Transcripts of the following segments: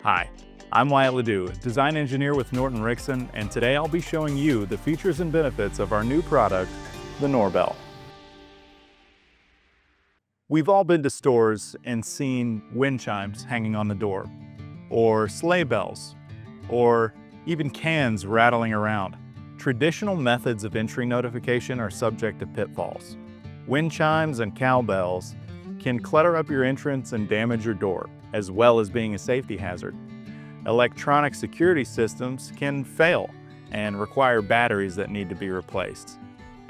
Hi, I'm Wyatt Ledoux, design engineer with Norton Rixson, and today I'll be showing you the features and benefits of our new product, the Noorbell. We've all been to stores and seen wind chimes hanging on the door, or sleigh bells, or even cans rattling around. Traditional methods of entry notification are subject to pitfalls. Wind chimes and cowbells can clutter up your entrance and damage your door, as well as being a safety hazard. Electronic security systems can fail and require batteries that need to be replaced.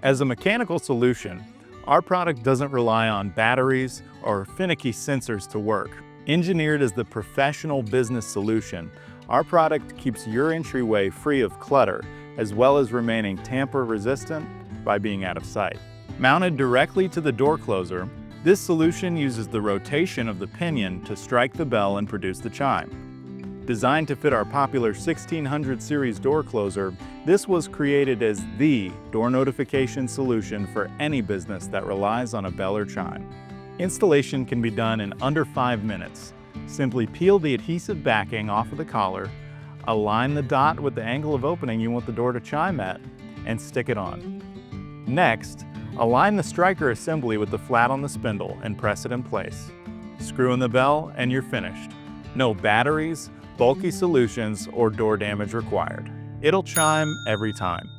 As a mechanical solution, our product doesn't rely on batteries or finicky sensors to work. Engineered as the professional business solution, our product keeps your entryway free of clutter, as well as remaining tamper-resistant by being out of sight. Mounted directly to the door closer, this solution uses the rotation of the pinion to strike the bell and produce the chime. Designed to fit our popular 1600 series door closer, this was created as the door notification solution for any business that relies on a bell or chime. Installation can be done in under 5 minutes. Simply peel the adhesive backing off of the collar, align the dot with the angle of opening you want the door to chime at, and stick it on. Next, align the striker assembly with the flat on the spindle and press it in place. Screw in the bell and you're finished. No batteries, bulky solutions, or door damage required. It'll chime every time.